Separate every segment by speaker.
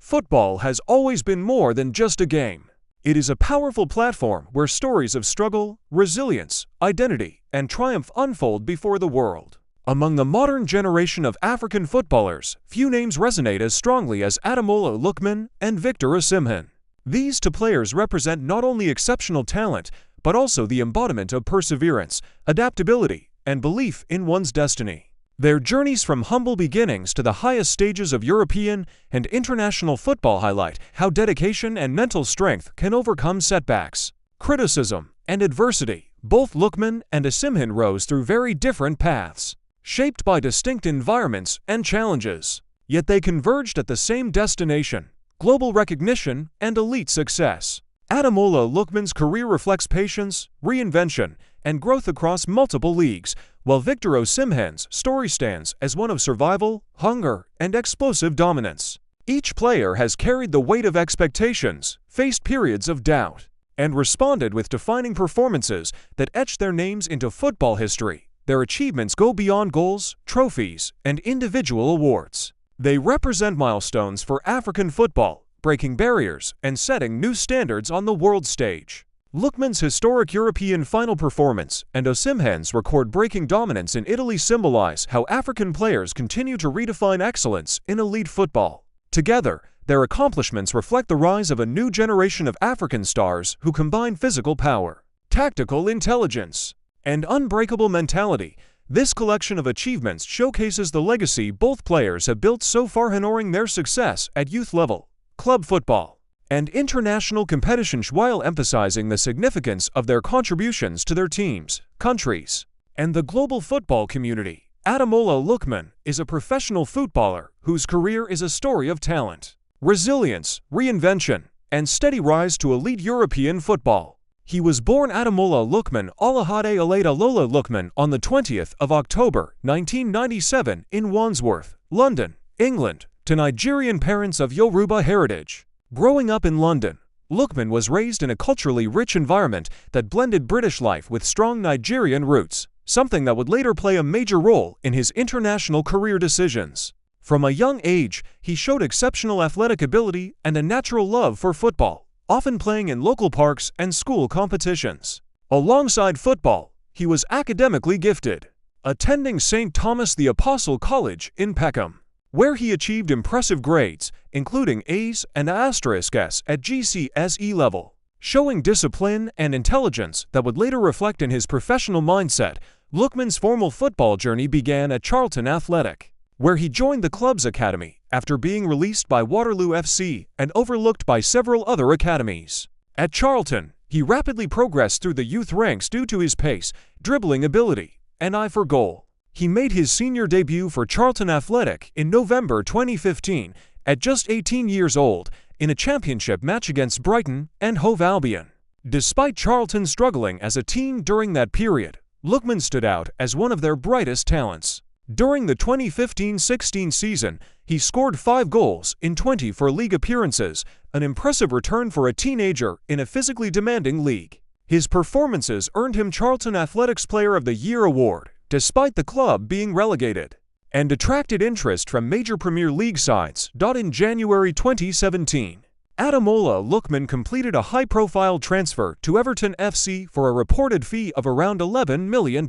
Speaker 1: Football has always been more than just a game. It is a powerful platform where stories of struggle, resilience, identity, and triumph unfold before the world. Among the modern generation of African footballers, few names resonate as strongly as Ademola Lookman and Victor Osimhen. These two players represent not only exceptional talent, but also the embodiment of perseverance, adaptability, and belief in one's destiny. Their journeys from humble beginnings to the highest stages of European and international football highlight how dedication and mental strength can overcome setbacks, criticism, and adversity. Both Lookman and Osimhen rose through very different paths, shaped by distinct environments and challenges. Yet they converged at the same destination: global recognition and elite success. Ademola Lookman's career reflects patience, reinvention, and growth across multiple leagues, while Victor Osimhen's story stands as one of survival, hunger, and explosive dominance. Each player has carried the weight of expectations, faced periods of doubt, and responded with defining performances that etched their names into football history. Their achievements go beyond goals, trophies, and individual awards. They represent milestones for African football, breaking barriers and setting new standards on the world stage. Lookman's historic European final performance and Osimhen's record-breaking dominance in Italy symbolize how African players continue to redefine excellence in elite football. Together, their accomplishments reflect the rise of a new generation of African stars who combine physical power, tactical intelligence, and unbreakable mentality. This collection of achievements showcases the legacy both players have built so far, honoring their success at youth level, club football, and international competition while emphasizing the significance of their contributions to their teams, countries, and the global football community. Ademola Lookman is a professional footballer whose career is a story of talent, resilience, reinvention, and steady rise to elite European football. He was born Ademola Lookman Ademola Lookman on the 20th of October 1997 in Wandsworth, London, England, to Nigerian parents of Yoruba heritage. Growing up in London, Lookman was raised in a culturally rich environment that blended British life with strong Nigerian roots, something that would later play a major role in his international career decisions. From a young age, he showed exceptional athletic ability and a natural love for football, often playing in local parks and school competitions. Alongside football, he was academically gifted, attending St. Thomas the Apostle College in Peckham, where he achieved impressive grades, including A's and A's at GCSE level, showing discipline and intelligence that would later reflect in his professional mindset. Lookman's formal football journey began at Charlton Athletic, where he joined the club's academy after being released by Waterloo FC and overlooked by several other academies. At Charlton, he rapidly progressed through the youth ranks due to his pace, dribbling ability, and eye for goal. He made his senior debut for Charlton Athletic in November 2015 at just 18 years old in a championship match against Brighton and Hove Albion. Despite Charlton struggling as a team during that period, Lookman stood out as one of their brightest talents. During the 2015-16 season, he scored 5 goals in 24 league appearances, an impressive return for a teenager in a physically demanding league. His performances earned him Charlton Athletic's Player of the Year award, despite the club being relegated, and attracted interest from major Premier League sides. In January 2017, Ademola Lookman completed a high-profile transfer to Everton FC for a reported fee of around £11 million,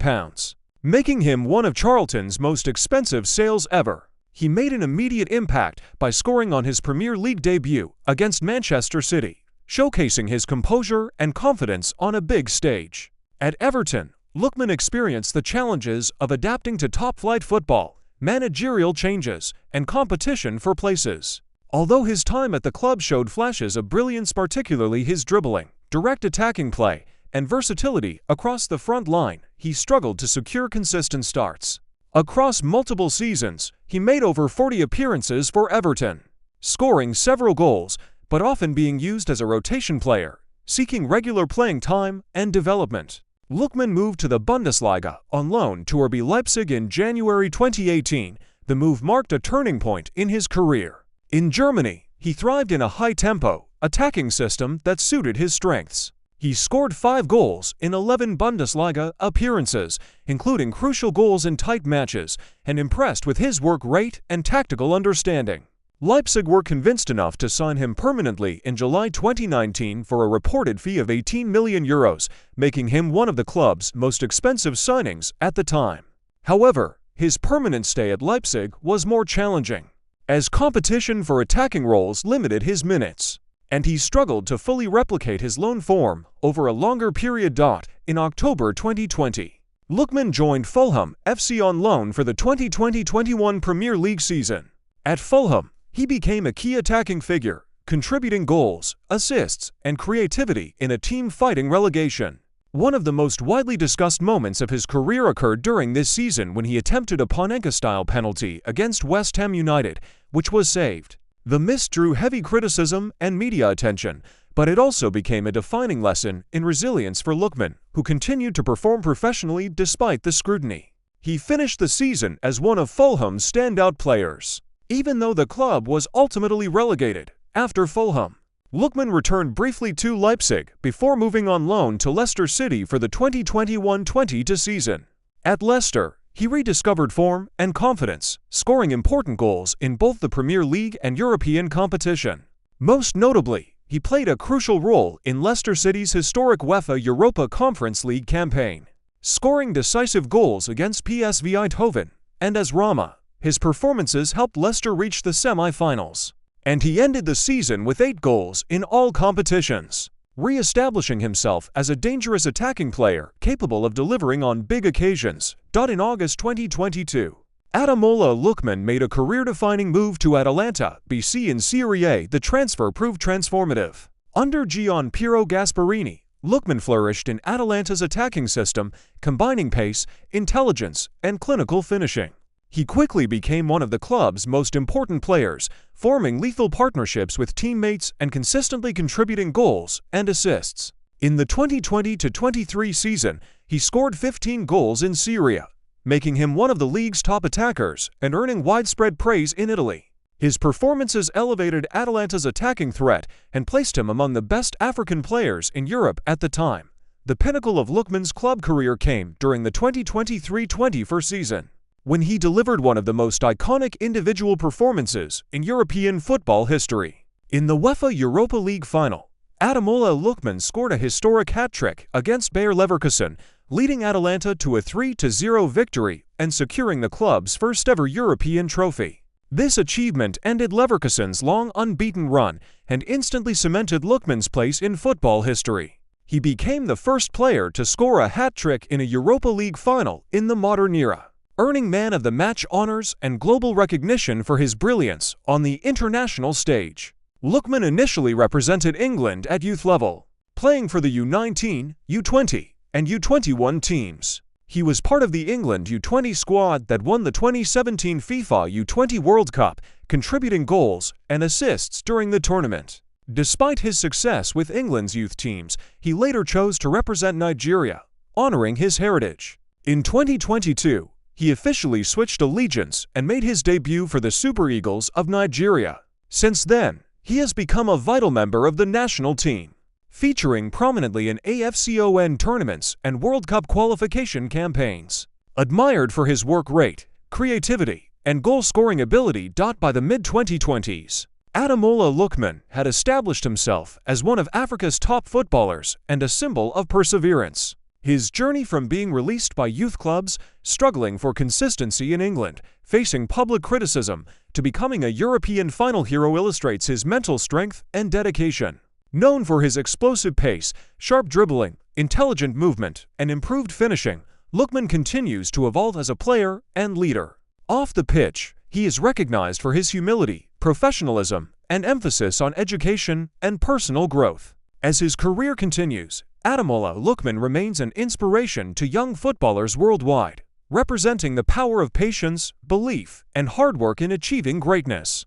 Speaker 1: making him one of Charlton's most expensive sales ever. He made an immediate impact by scoring on his Premier League debut against Manchester City, showcasing his composure and confidence on a big stage. At Everton, Lookman experienced the challenges of adapting to top-flight football, managerial changes, and competition for places. Although his time at the club showed flashes of brilliance, particularly his dribbling, direct attacking play, and versatility across the front line, he struggled to secure consistent starts. Across multiple seasons, he made over 40 appearances for Everton, scoring several goals, but often being used as a rotation player, seeking regular playing time and development. Lookman moved to the Bundesliga on loan to RB Leipzig in January 2018. The move marked a turning point in his career. In Germany, he thrived in a high-tempo, attacking system that suited his strengths. He scored 5 goals in 11 Bundesliga appearances, including crucial goals in tight matches, and impressed with his work rate and tactical understanding. Leipzig were convinced enough to sign him permanently in July 2019 for a reported fee of €18 million, making him one of the club's most expensive signings at the time. However, his permanent stay at Leipzig was more challenging, as competition for attacking roles limited his minutes, and he struggled to fully replicate his loan form over a longer period. In October 2020, Lookman joined Fulham FC on loan for the 2020-21 Premier League season. At Fulham, he became a key attacking figure, contributing goals, assists, and creativity in a team fighting relegation. One of the most widely discussed moments of his career occurred during this season when he attempted a Panenka-style penalty against West Ham United, which was saved. The miss drew heavy criticism and media attention, but it also became a defining lesson in resilience for Lookman, who continued to perform professionally despite the scrutiny. He finished the season as one of Fulham's standout players, even though the club was ultimately relegated. After Fulham, Lookman returned briefly to Leipzig before moving on loan to Leicester City for the 2021-22 season. At Leicester, he rediscovered form and confidence, scoring important goals in both the Premier League and European competition. Most notably, he played a crucial role in Leicester City's historic UEFA Europa Conference League campaign, scoring decisive goals against PSV Eindhoven and AS Roma. His performances helped Leicester reach the semi-finals, and he ended the season with 8 goals in all competitions, re-establishing himself as a dangerous attacking player capable of delivering on big occasions. In August 2022, Ademola Lookman made a career-defining move to Atalanta BC in Serie A. The transfer proved transformative. Under Gian Piero Gasperini, Lookman flourished in Atalanta's attacking system, combining pace, intelligence, and clinical finishing. He quickly became one of the club's most important players, forming lethal partnerships with teammates and consistently contributing goals and assists. In the 2020-23 season, he scored 15 goals in Serie A, making him one of the league's top attackers and earning widespread praise in Italy. His performances elevated Atalanta's attacking threat and placed him among the best African players in Europe at the time. The pinnacle of Lookman's club career came during the 2023-24 season, when he delivered one of the most iconic individual performances in European football history. In the UEFA Europa League final, Ademola Lookman scored a historic hat-trick against Bayer Leverkusen, leading Atalanta to a 3-0 victory and securing the club's first-ever European trophy. This achievement ended Leverkusen's long unbeaten run and instantly cemented Lookman's place in football history. He became the first player to score a hat-trick in a Europa League final in the modern era, earning man of the match honors and global recognition for his brilliance on the international stage. Lookman initially represented England at youth level, playing for the U19, U20, and U21 teams. He was part of the England U20 squad that won the 2017 FIFA U20 World Cup, contributing goals and assists during the tournament. Despite his success with England's youth teams, he later chose to represent Nigeria, honoring his heritage. In 2022, he officially switched allegiance and made his debut for the Super Eagles of Nigeria. Since then, he has become a vital member of the national team, featuring prominently in AFCON tournaments and World Cup qualification campaigns. Admired for his work rate, creativity, and goal-scoring ability. By the mid-2020s, Ademola Lookman had established himself as one of Africa's top footballers and a symbol of perseverance. His journey from being released by youth clubs, struggling for consistency in England, facing public criticism, to becoming a European final hero illustrates his mental strength and dedication. Known for his explosive pace, sharp dribbling, intelligent movement, and improved finishing, Lookman continues to evolve as a player and leader. Off the pitch, he is recognized for his humility, professionalism, and emphasis on education and personal growth. As his career continues, Ademola Lookman remains an inspiration to young footballers worldwide, representing the power of patience, belief, and hard work in achieving greatness.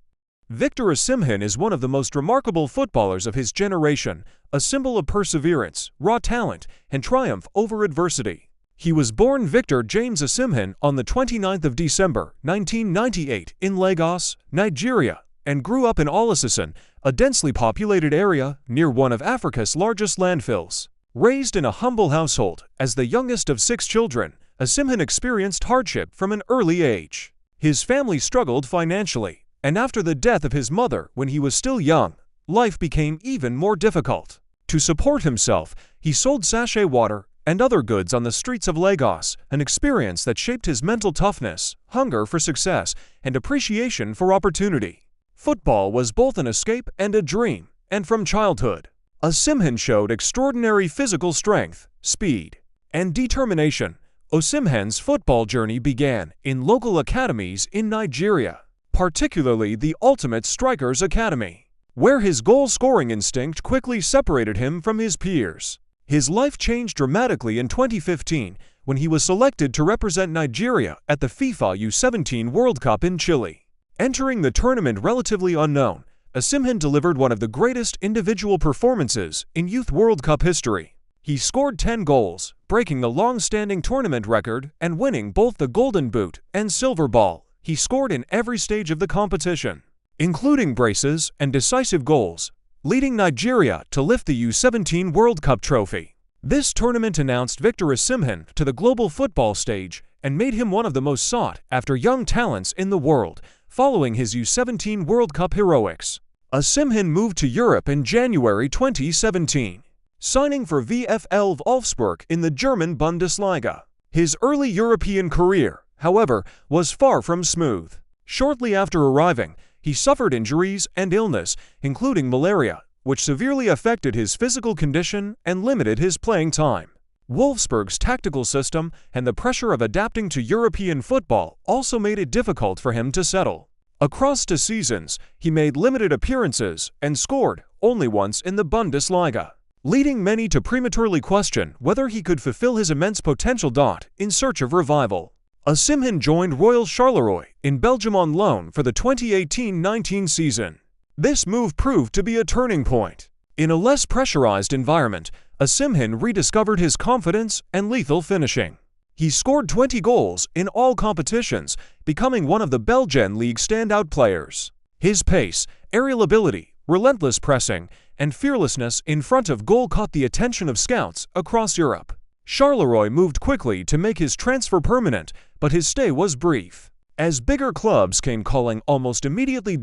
Speaker 1: Victor Osimhen is one of the most remarkable footballers of his generation, a symbol of perseverance, raw talent, and triumph over adversity. He was born Victor James Osimhen on the 29th of December, 1998 in Lagos, Nigeria, and grew up in Olusegun, a densely populated area near one of Africa's largest landfills. Raised in a humble household, as the youngest of 6 children, Osimhen experienced hardship from an early age. His family struggled financially, And after the death of his mother when he was still young, life became even more difficult. To support himself, he sold sachet water and other goods on the streets of Lagos, an experience that shaped his mental toughness, hunger for success, and appreciation for opportunity. Football was both an escape and a dream, and from childhood, Osimhen showed extraordinary physical strength, speed, and determination. Osimhen's football journey began in local academies in Nigeria, particularly the Ultimate Strikers Academy, where his goal-scoring instinct quickly separated him from his peers. His life changed dramatically in 2015 when he was selected to represent Nigeria at the FIFA U17 World Cup in Chile. Entering the tournament relatively unknown, Osimhen delivered one of the greatest individual performances in Youth World Cup history. He scored 10 goals, breaking the long-standing tournament record and winning both the Golden Boot and Silver Ball. He scored in every stage of the competition, including braces and decisive goals, leading Nigeria to lift the U17 World Cup trophy. This tournament announced Victor Osimhen to the global football stage and made him one of the most sought-after young talents in the world, following his U17 World Cup heroics. Osimhen moved to Europe in January 2017, signing for VfL Wolfsburg in the German Bundesliga. His early European career, however, was far from smooth. Shortly after arriving, he suffered injuries and illness, including malaria, which severely affected his physical condition and limited his playing time. Wolfsburg's tactical system and the pressure of adapting to European football also made it difficult for him to settle. Across 2 seasons, he made limited appearances and scored only once in the Bundesliga, leading many to prematurely question whether he could fulfill his immense potential. In search of revival, Osimhen joined Royal Charleroi in Belgium on loan for the 2018-19 season. This move proved to be a turning point. In a less pressurized environment, Osimhen rediscovered his confidence and lethal finishing. He scored 20 goals in all competitions, becoming one of the Belgian League's standout players. His pace, aerial ability, relentless pressing, and fearlessness in front of goal caught the attention of scouts across Europe. Charleroi moved quickly to make his transfer permanent, but his stay was brief, as bigger clubs came calling almost immediately.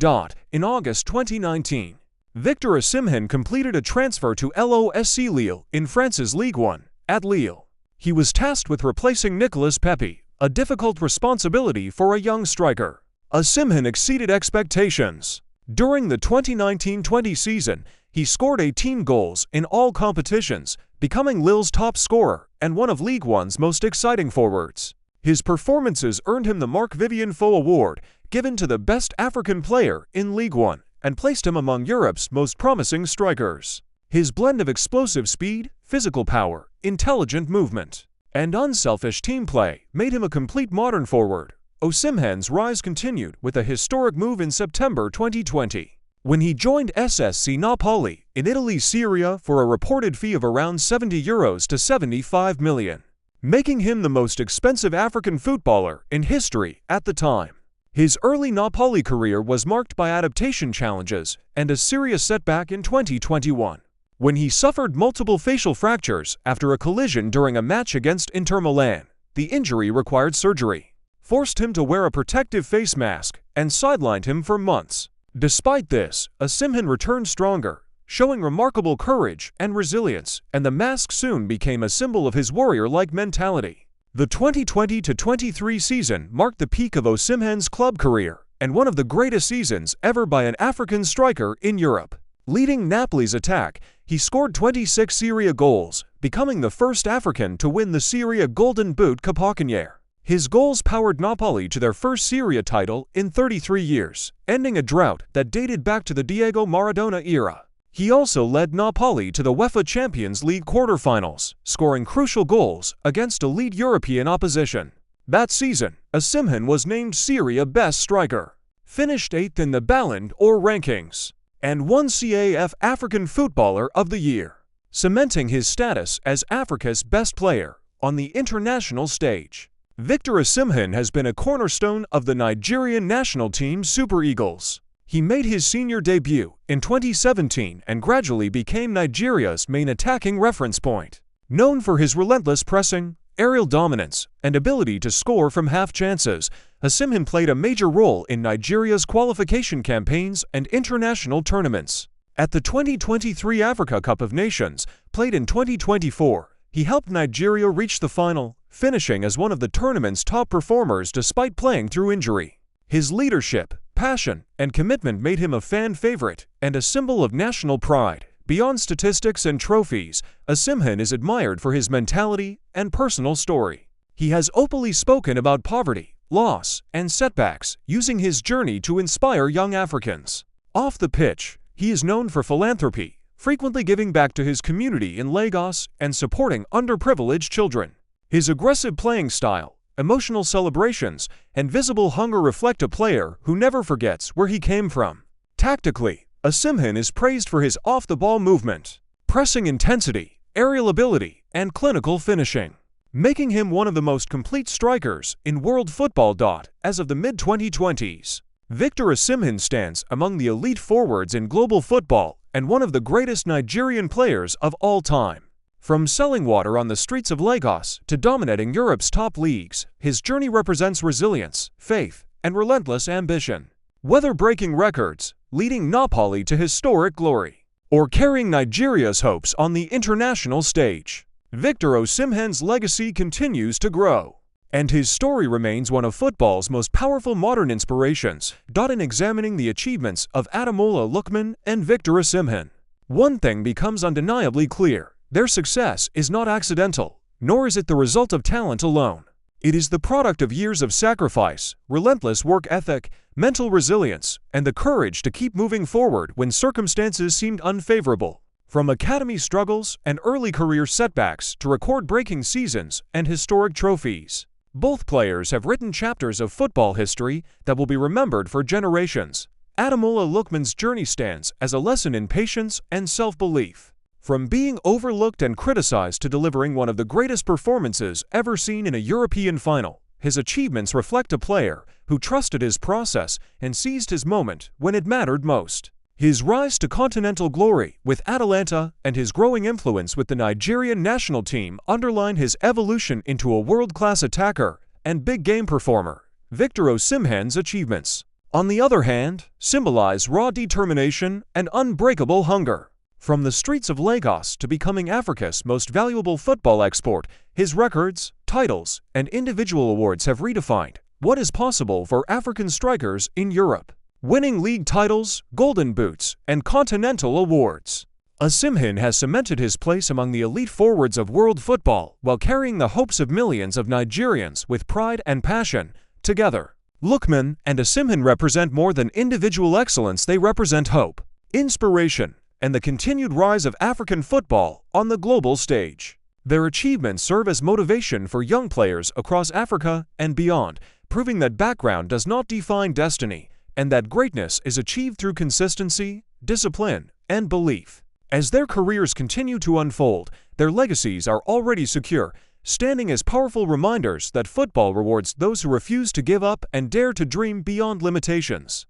Speaker 1: In August 2019, Victor Osimhen completed a transfer to LOSC Lille in France's Ligue 1. At Lille, he was tasked with replacing Nicolas Pepe, a difficult responsibility for a young striker. Osimhen exceeded expectations. During the 2019-20 season, he scored 18 goals in all competitions, becoming Lille's top scorer and one of Ligue 1's most exciting forwards. His performances earned him the Marc-Vivien Foe Award, given to the best African player in Ligue 1, and placed him among Europe's most promising strikers. His blend of explosive speed, physical power, intelligent movement, and unselfish team play made him a complete modern forward. Osimhen's rise continued with a historic move in September 2020, when he joined SSC Napoli in Italy's Serie A for a reported fee of around €70 to €75 million, making him the most expensive African footballer in history at the time. His early Napoli career was marked by adaptation challenges and a serious setback in 2021, when he suffered multiple facial fractures after a collision during a match against Inter Milan. The injury required surgery, forced him to wear a protective face mask, and sidelined him for months. Despite this, Osimhen returned stronger, showing remarkable courage and resilience, and the mask soon became a symbol of his warrior-like mentality. The 2020-23 season marked the peak of Osimhen's club career and one of the greatest seasons ever by an African striker in Europe. Leading Napoli's attack, he scored 26 Serie A goals, becoming the first African to win the Serie A Golden Boot Capocannoniere. His goals powered Napoli to their first Serie A title in 33 years, ending a drought that dated back to the Diego Maradona era. He also led Napoli to the UEFA Champions League quarterfinals, scoring crucial goals against elite European opposition. That season, Osimhen was named Serie A Best Striker, finished 8th in the Ballon d'Or rankings, and won CAF African Footballer of the Year, cementing his status as Africa's best player on the international stage. Victor Osimhen has been a cornerstone of the Nigerian national team Super Eagles. He made his senior debut in 2017 and gradually became Nigeria's main attacking reference point. Known for his relentless pressing, aerial dominance, and ability to score from half chances, Osimhen played a major role in Nigeria's qualification campaigns and international tournaments. At the 2023 Africa Cup of Nations, played in 2024, he helped Nigeria reach the final, finishing as one of the tournament's top performers despite playing through injury. His leadership, passion, and commitment made him a fan favorite and a symbol of national pride. Beyond statistics and trophies, Osimhen is admired for his mentality and personal story. He has openly spoken about poverty, loss, and setbacks, using his journey to inspire young Africans. Off the pitch, he is known for philanthropy, frequently giving back to his community in Lagos and supporting underprivileged children. His aggressive playing style, emotional celebrations, and visible hunger reflect a player who never forgets where he came from. Tactically, Osimhen is praised for his off-the-ball movement, pressing intensity, aerial ability, and clinical finishing, making him one of the most complete strikers in world football. As of the mid-2020s, Victor Osimhen stands among the elite forwards in global football and one of the greatest Nigerian players of all time. From selling water on the streets of Lagos to dominating Europe's top leagues, his journey represents resilience, faith, and relentless ambition. Whether breaking records, leading Napoli to historic glory, or carrying Nigeria's hopes on the international stage, Victor Osimhen's legacy continues to grow. And his story remains one of football's most powerful modern inspirations. In examining the achievements of Ademola Lookman and Victor Osimhen, one thing becomes undeniably clear: their success is not accidental, nor is it the result of talent alone. It is the product of years of sacrifice, relentless work ethic, mental resilience, and the courage to keep moving forward when circumstances seemed unfavorable. From academy struggles and early career setbacks to record-breaking seasons and historic trophies, both players have written chapters of football history that will be remembered for generations. Ademola Lookman's journey stands as a lesson in patience and self-belief. From being overlooked and criticized to delivering one of the greatest performances ever seen in a European final, his achievements reflect a player who trusted his process and seized his moment when it mattered most. His rise to continental glory with Atalanta and his growing influence with the Nigerian national team underline his evolution into a world-class attacker and big-game performer. Victor Osimhen's achievements, on the other hand, symbolize raw determination and unbreakable hunger. From the streets of Lagos to becoming Africa's most valuable football export, his records, titles, and individual awards have redefined what is possible for African strikers in Europe. Winning league titles, golden boots, and continental awards, Osimhen has cemented his place among the elite forwards of world football while carrying the hopes of millions of Nigerians with pride and passion. Together, Lookman and Osimhen represent more than individual excellence. They represent hope, inspiration, and the continued rise of African football on the global stage. Their achievements serve as motivation for young players across Africa and beyond, proving that background does not define destiny, and that greatness is achieved through consistency, discipline, and belief. As their careers continue to unfold, their legacies are already secure, standing as powerful reminders that football rewards those who refuse to give up and dare to dream beyond limitations.